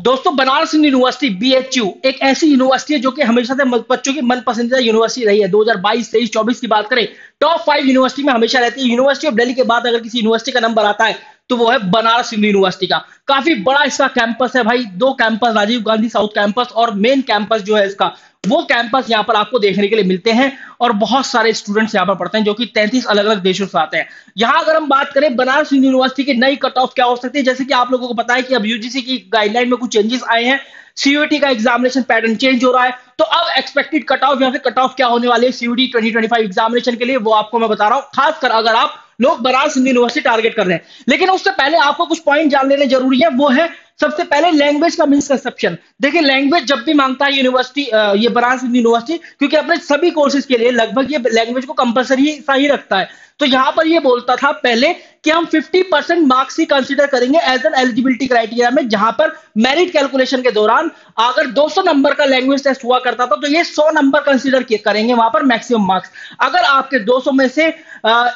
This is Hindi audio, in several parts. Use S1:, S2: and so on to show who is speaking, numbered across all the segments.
S1: दोस्तों बनारस हिंदू यूनिवर्सिटी बीएचयू एक ऐसी यूनिवर्सिटी है जो कि हमेशा से बच्चों की मन पसंदीदा यूनिवर्सिटी रही है। 2022, 23, 24 की बात करें, टॉप 5 यूनिवर्सिटी में हमेशा रहती है। यूनिवर्सिटी ऑफ दिल्ली के बाद अगर किसी यूनिवर्सिटी का नंबर आता है तो वो है बनारस हिंदू यूनिवर्सिटी का। काफी बड़ा इसका कैंपस है भाई, 2 campus, Rajiv Gandhi south campus और मेन कैंपस जो है इसका, वो कैंपस यहाँ पर आपको देखने के लिए मिलते हैं। और बहुत सारे स्टूडेंट्स यहाँ पर पढ़ते हैं जो कि 33 अलग अलग देशों से आते हैं। यहाँ अगर हम बात करें बनारस हिंदू यूनिवर्सिटी की नई कट ऑफ क्या हो सकती है, जैसे कि आप लोगों को पता है कि अब यूजीसी की गाइडलाइन में कुछ चेंजेस आए हैं, सीयूईटी का एग्जामिनेशन पैटर्न चेंज हो रहा है। तो अब एक्सपेक्टेड कट ऑफ या फिर कट ऑफ क्या होने वाली है सीयूईटी 2025 एग्जामिनेशन के लिए, वो आपको मैं बता रहा हूं, खासकर अगर आप लोग बनारस हिंदू यूनिवर्सिटी टारगेट कर रहे हैं। लेकिन उससे पहले आपको कुछ पॉइंट जान लेने जरूरी है, वो है सबसे पहले लैंग्वेज का मिसकंसेप्शन। देखिए लैंग्वेज जब भी मांगता है यूनिवर्सिटी, ये बनारस हिंदू यूनिवर्सिटी, क्योंकि अपने सभी कोर्सेज के लिए लगभग ये लैंग्वेज को कंपलसरी सही रखता है। तो यहां पर ये बोलता था पहले कि हम 50% मार्क्स ही कंसीडर करेंगे एज एन एलिजिबिलिटी क्राइटेरिया में, जहां पर मेरिट कैलकुलेशन के दौरान अगर 200 नंबर का लैंग्वेज टेस्ट हुआ करता था तो ये 100 नंबर कंसीडर करेंगे वहां पर मैक्सिमम मार्क्स। अगर आपके 200 में से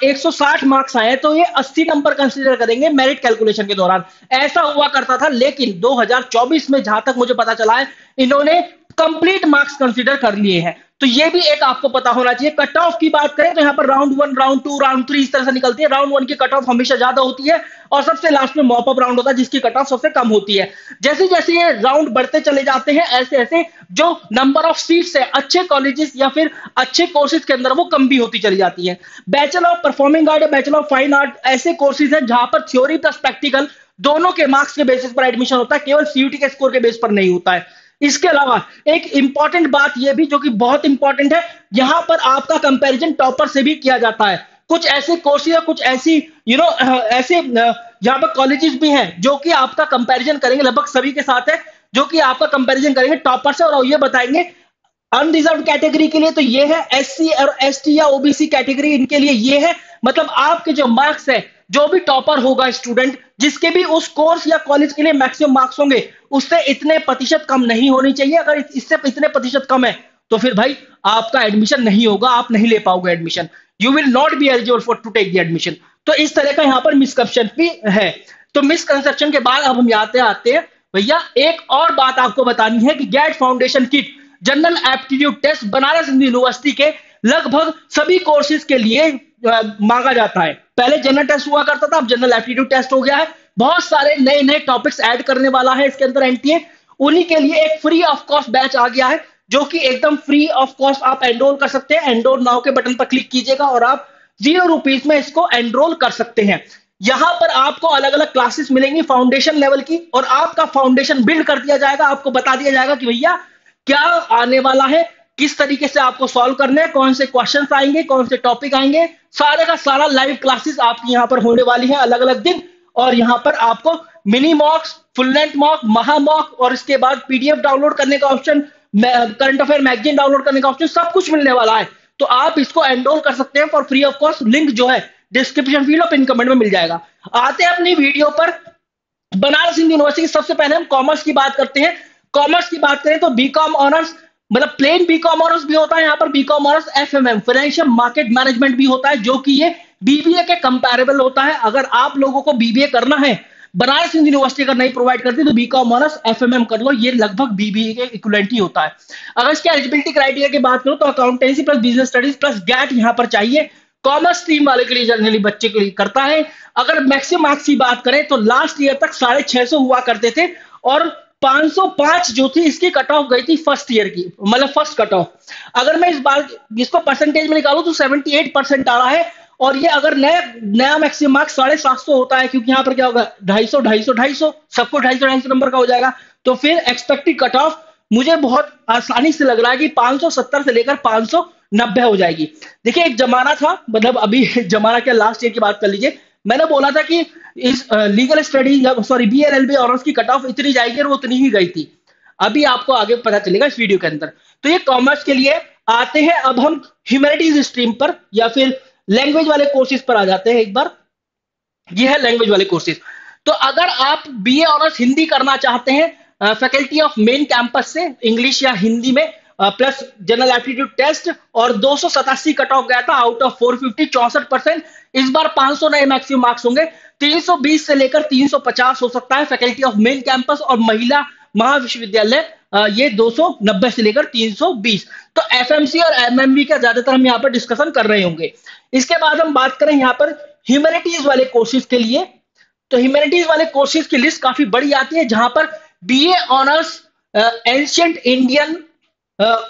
S1: 160 मार्क्स आए तो ये 80 नंबर कंसीडर करेंगे मेरिट कैलकुलेशन के दौरान। ऐसा हुआ करता था, लेकिन 2024 में जहां तक मुझे पता चला है इन्होंने कंप्लीट मार्क्स कंसीडर कर लिए हैं। तो ये भी एक आपको पता होना चाहिए। कट ऑफ की बात करें तो यहाँ पर राउंड 1, राउंड 2, राउंड 3 इस तरह से निकलती है। राउंड 1 की कट ऑफ हमेशा ज्यादा होती है और सबसे लास्ट में मॉप अप राउंड होता है जिसकी कट ऑफ सबसे कम होती है। जैसे जैसे ये राउंड बढ़ते चले जाते हैं ऐसे ऐसे जो नंबर ऑफ सीट्स है अच्छे कॉलेजेस या फिर अच्छे कोर्सेज के अंदर वो कम भी होती चली जाती है। बैचलर ऑफ परफॉर्मिंग आर्ट या बैचलर ऑफ फाइन आर्ट ऐसे कोर्सेज हैं जहां पर थ्योरी प्लस प्रैक्टिकल दोनों के मार्क्स के बेसिस पर एडमिशन होता है, केवल सीयूटी के स्कोर के बेस पर नहीं होता है। इसके अलावा एक इंपॉर्टेंट बात यह भी जो कि बहुत इंपॉर्टेंट है, यहां पर आपका कंपैरिजन टॉपर से भी किया जाता है। कुछ ऐसे कोर्सेज या कुछ ऐसी ऐसे यहां पर कॉलेजेस भी हैं जो कि आपका कंपैरिजन करेंगे, लगभग सभी के साथ है, जो कि आपका कंपैरिजन करेंगे टॉपर से और ये बताएंगे अनरिजर्व कैटेगरी के लिए तो ये है, एससी और एसटी या ओबीसी कैटेगरी इनके लिए ये है। मतलब आपके जो मार्क्स है, जो भी टॉपर होगा स्टूडेंट जिसके भी उस कोर्स या कॉलेज के लिए मैक्सिमम मार्क्स होंगे, उससे इतने प्रतिशत कम नहीं होनी चाहिए। अगर इससे इतने प्रतिशत कम है तो फिर भाई आपका एडमिशन नहीं होगा, आप नहीं ले पाओगे admission, you will not be eligible for to take the admission. तो इस तरह का यहाँ पर मिसकंसेप्शन भी है। तो मिसकंसेप्शन के बाद अब हम आते हैं भैया एक और बात आपको बतानी है कि GAT foundation kit general aptitude test Banaras Hindu university के लगभग सभी कोर्सेज के लिए मांगा जाता है। पहले जनरल टेस्ट हुआ करता था, अब जनरल एप्टीट्यूड टेस्ट हो गया है। बहुत सारे नए नए टॉपिक्स ऐड करने वाला है इसके अंदर एनटीए। उन्हीं के लिए एक फ्री ऑफ कॉस्ट बैच आ गया है जो कि एकदम फ्री ऑफ कॉस्ट आप एनरोल कर सकते हैं। एनरोल नाउ के बटन पर क्लिक कीजिएगा और आप 0 रुपीज में इसको एनरोल कर सकते हैं। यहां पर आपको अलग अलग क्लासेस मिलेंगी फाउंडेशन लेवल की और आपका फाउंडेशन बिल्ड कर दिया जाएगा। आपको बता दिया जाएगा कि भैया क्या आने वाला है, किस तरीके से आपको सॉल्व करना है, कौन से क्वेश्चंस आएंगे, कौन से टॉपिक आएंगे, सारे का सारा लाइव क्लासेस आपकी यहां पर होने वाली है अलग अलग दिन। और यहां पर आपको मिनी मॉक्स, फुल लेंथ मॉक, महा मॉक और इसके बाद पीडीएफ डाउनलोड करने का option, current affair magazine download करने का ऑप्शन, सब कुछ मिलने वाला है। तो आप इसको एनरोल कर सकते हैं for free of cost. Link जो है डिस्क्रिप्शन फील्ड और पिन कमेंट में मिल जाएगा। आते हैं अपनी वीडियो पर। बनारस हिंदू यूनिवर्सिटी सबसे पहले हम कॉमर्स की बात करते हैं। कॉमर्स की बात करें तो बीकॉम ऑनर्स, मतलब प्लेन बीकॉम ऑनर्स भी होता है यहाँ पर, B Com honours FMM financial market management भी होता है जो कि ये बीबीए के कंपैरेबल होता है। अगर आप लोगों को बीबीए करना है, बनारस हिंदू यूनिवर्सिटी अगर नहीं प्रोवाइड करती तो बीकॉम ऑनर्स एफएमएम कर लो, ये लगभग बीबीए के इक्विवेलेंट ही होता है। अगर इसके एलिजिबिलिटी क्राइटेरिया की बात करो तो accountancy plus business studies plus GAT यहाँ पर चाहिए। कॉमर्स स्ट्रीम वाले के लिए जनरली बच्चे के लिए करता है। अगर मैक्सिमम मार्क्स की बात करें तो लास्ट ईयर तक 650 हुआ करते थे और 505 जो थी इसकी कट ऑफ गई थी फर्स्ट ईयर की, मतलब फर्स्ट कट ऑफ। अगर मैं इस बार इसको परसेंटेज में निकालूं तो 78% आ रहा है। और ये अगर नया मैक्सिमम मार्क्स 750 होता है, क्योंकि यहाँ पर क्या होगा 250 सबको 250 नंबर का हो जाएगा। तो फिर एक्सपेक्टेड कट ऑफ मुझे बहुत आसानी से लग रहा है कि 570 से लेकर 590 हो जाएगी। देखिए एक जमाना था, मतलब अभी जमाना क्या, लास्ट ईयर की बात कर लीजिए, मैंने बोला था कि इस legal study sorry BLLB honours की कट ऑफ इतनी जाएगी और वो उतनी ही गई थी। अभी आपको आगे पता चलेगा इस वीडियो के अंदर। तो ये कॉमर्स के लिए आते हैं। अब हम ह्यूमैनिटीज स्ट्रीम पर या फिर लैंग्वेज वाले कोर्सेज पर आ जाते हैं एक बार। ये है लैंग्वेज वाले कोर्सेज। तो अगर आप बीए ऑनर्स हिंदी करना चाहते हैं फैकल्टी ऑफ मेन कैंपस से, इंग्लिश या हिंदी में, प्लस जनरल एप्टीट्यूड टेस्ट और 287 कट ऑफ गया था आउट ऑफ 450, 64%। इस बार 500 नए मैक्सिमम मार्क्स होंगे, 320 से लेकर 350 हो सकता है फैकल्टी ऑफ मेन कैंपस और महिला महाविश्वविद्यालय ये 290 से लेकर 320। तो एफएमसी और एमएमवी का ज्यादातर हम यहाँ पर डिस्कशन कर रहे होंगे। इसके बाद हम बात करें यहाँ पर ह्यूमैनिटीज वाले कोर्सेज के लिए, तो ह्यूमैनिटीज वाले कोर्सेज की लिस्ट काफी बड़ी आती है, जहां पर BA honours ancient Indian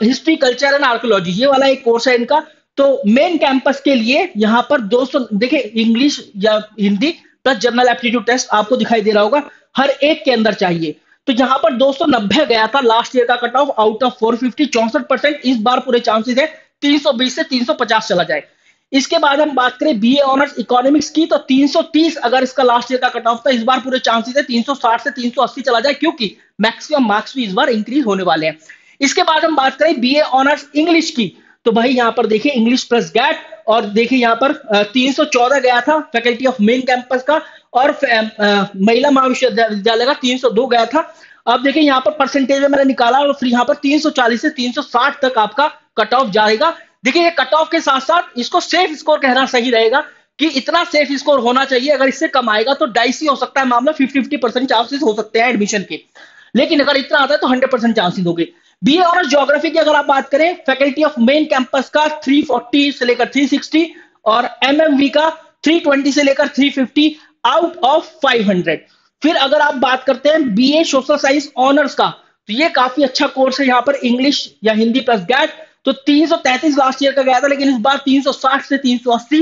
S1: history culture and archaeology, ये वाला एक कोर्स है इनका। तो मेन कैंपस के लिए यहाँ पर 200, देखिए इंग्लिश या Hindi plus general aptitude test आपको दिखाई दे रहा होगा हर एक के अंदर चाहिए। तो यहाँ पर 290 गया था लास्ट ईयर का कट ऑफ आउट ऑफ 450, 64%। इस बार पूरे चांसेस है 320 से 350 चला जाए। इसके बाद हम बात करें बीए ऑनर्स इकोनॉमिक्स की, तो 330 अगर इसका लास्ट ईयर का कट ऑफ था, इस बार पूरे चांसेस है 360 से 380 चला जाए, क्योंकि मैक्सिमम मार्क्स भी इस बार इंक्रीज होने वाले हैं। इसके बाद हम बात करें बीए ऑनर्स इंग्लिश की, तो भाई यहाँ पर देखिए इंग्लिश प्लस गैट, और देखिए यहाँ पर 314 गया था फैकल्टी ऑफ मेन कैंपस का, और महिला महाविश्वविद्यालय का 302 गया था। अब देखिए यहाँ पर परसेंटेज में मैंने निकाला, और फिर यहाँ पर 340 से 360 तक आपका कट ऑफ जाएगा। देखिए ये कट ऑफ के साथ साथ इसको सेफ स्कोर कहना सही रहेगा कि इतना सेफ स्कोर होना चाहिए, अगर इससे कम आएगा तो डाइसी हो सकता है मामला, 50-50% चांसेस हो सकते हैं एडमिशन के, लेकिन अगर इतना आता है तो 100% चांसेस होंगे। बीए ऑनर्स ज्योग्राफी की अगर आप बात करें, फैकल्टी ऑफ मेन कैंपस का 340 से लेकर 360, और एमएमवी का 320 से लेकर 350 आउट ऑफ 500। फिर अगर आप बात करते हैं बीए सोशल साइंस ऑनर्स का, तो ये काफी अच्छा कोर्स है, यहाँ पर इंग्लिश या हिंदी प्लस गैट। तो 333 लास्ट ईयर का गया था, लेकिन इस बार 360 से 380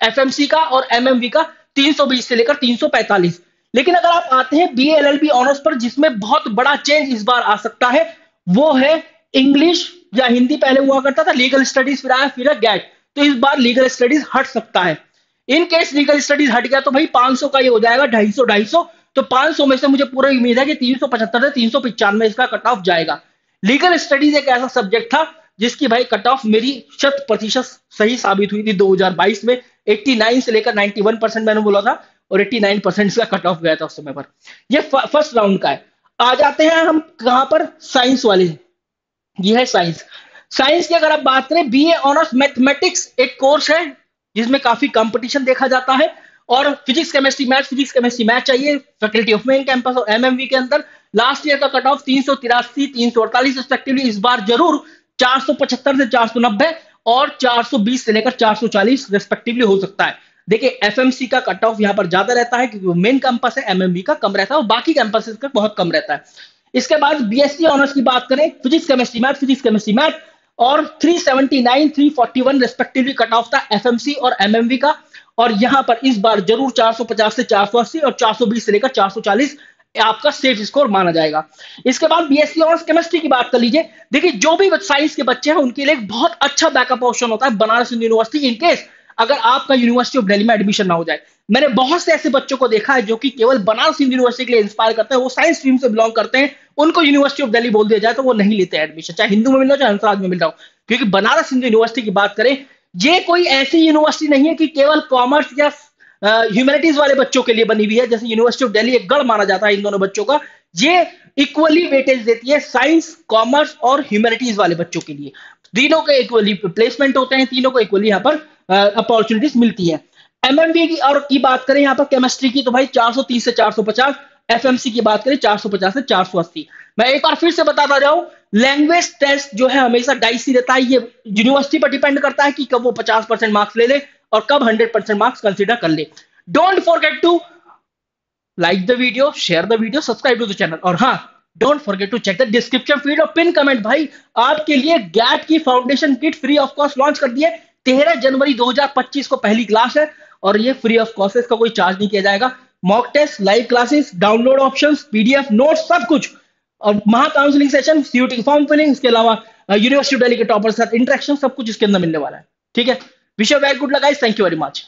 S1: एफएमसी का, और एमएमवी का 320 से लेकर 345। लेकिन अगर आप आते हैं बीए एलएलबी ऑनर्स पर, जिसमें बहुत बड़ा चेंज इस बार आ सकता है, वो है इंग्लिश या हिंदी पहले हुआ करता था, लीगल स्टडीज फिर आया, फिर गैट। तो इस बार लीगल स्टडीज हट सकता है। इन केस लीगल स्टडीज हट गया तो भाई 500 का ये हो जाएगा 250। तो 500 में से मुझे पूरी उम्मीद है कि 375 से 395 इसका कट ऑफ जाएगा। लीगल स्टडीज एक ऐसा सब्जेक्ट था जिसकी भाई कट ऑफ मेरी 100% सही साबित हुई थी 2022 में। 89 से लेकर 91% मैंने बोला था, और 89% इसका कट ऑफ गया था उस समय पर। ये फर्स्ट राउंड का है। आ जाते हैं हम कहां पर, साइंस वाले। ये है साइंस। साइंस की अगर आप बात करें, बीए ऑनर्स मैथमेटिक्स एक कोर्स है जिसमें काफी कंपटीशन देखा जाता है, और फिजिक्स केमिस्ट्री मैथ चाहिए फैकल्टी ऑफ मेन कैंपस और एमएमवी के अंदर। लास्ट ईयर का कट ऑफ 383, 348 रिस्पेक्टिवली, इस बार जरूर 475 से 490 और 420 से लेकर 440 रिस्पेक्टिवली हो सकता है। देखिए एफएमसी का कट ऑफ यहाँ पर ज्यादा रहता है क्योंकि मेन कैंपस है, एमएमवी का कम रहता है, और बाकी कैंपसेस का बहुत कम रहता है। इसके बाद बीएससी ऑनर्स की बात करें, फिजिक्स केमिस्ट्री मैथ, और 379, 341 रिस्पेक्टिवली कट ऑफ था एफएमसी और एमएमवी का, और यहां पर इस बार जरूर 450 से 480 और 420 से लेकर 440 आपका सेफ स्कोर माना जाएगा। इसके बाद बीएससी ऑनर्स केमिस्ट्री की बात कर लीजिए। देखिए जो भी साइंस के बच्चे हैं उनके लिए एक बहुत अच्छा बैकअप ऑप्शन होता है बनारस हिंदू यूनिवर्सिटी, इनकेस अगर आपका यूनिवर्सिटी ऑफ दिल्ली में एडमिशन ना हो जाए। मैंने बहुत से ऐसे बच्चों को देखा है जो कि केवल बनारस हिंदू यूनिवर्सिटी के लिए इंस्पायर करते हैं, वो साइंस स्ट्रीम से बिलोंग करते हैं, उनको यूनिवर्सिटी ऑफ दिल्ली बोल दिया जाए तो वो नहीं लेते एडमिशन, चाहे हिंदू में मिल रहा हो चाहे हंसराज में मिल रहा हो। क्योंकि बनारस हिंदू यूनिवर्सिटी की बात करें, ये कोई ऐसी यूनिवर्सिटी नहीं है कि केवल कॉमर्स या ह्यूमैनिटीज वाले बच्चों के लिए बनी हुई है, जैसे यूनिवर्सिटी ऑफ दिल्ली एक गढ़ माना जाता है इन दोनों बच्चों का। ये इक्वली वेटेज देती है साइंस, कॉमर्स और ह्यूमैनिटीज वाले बच्चों के लिए। तीनों के इक्वली प्लेसमेंट होते हैं, तीनों को इक्वली यहाँ पर अपॉर्चुनिटीज मिलती है। एमएमबी की और की बात करें यहाँ पर केमिस्ट्री की, तो भाई 430 से 450, एफएमसी की बात करें 450 से 480। मैं एक बार फिर से बताता जाऊं, लैंग्वेज टेस्ट जो है हमेशा डाइसी रहता है, ये यूनिवर्सिटी पर डिपेंड करता है कि कब वो 50% मार्क्स ले ले और कब 100% मार्क्स कंसीडर कर ले। Don't forget to like the video, share the video, subscribe to the channel, और हाँ don't forget to check the description feed और पिन कमेंट। भाई आपके लिए गैट की foundation kit free of cost launch कर दिए। 13 जनवरी 2025 को पहली क्लास है, और ये फ्री ऑफ कॉस्ट है, इसका कोई चार्ज नहीं किया जाएगा। Mock test, live classes, download options, PDF notes, सब कुछ, और महा counselling session, CUET form filling, इसके अलावा यूनिवर्सिटी ऑफ दिल्ली के टॉपर के साथ इंटरेक्शन, सब कुछ इसके अंदर मिलने वाला है। ठीक है, wish you very good luck guys, thank you very much.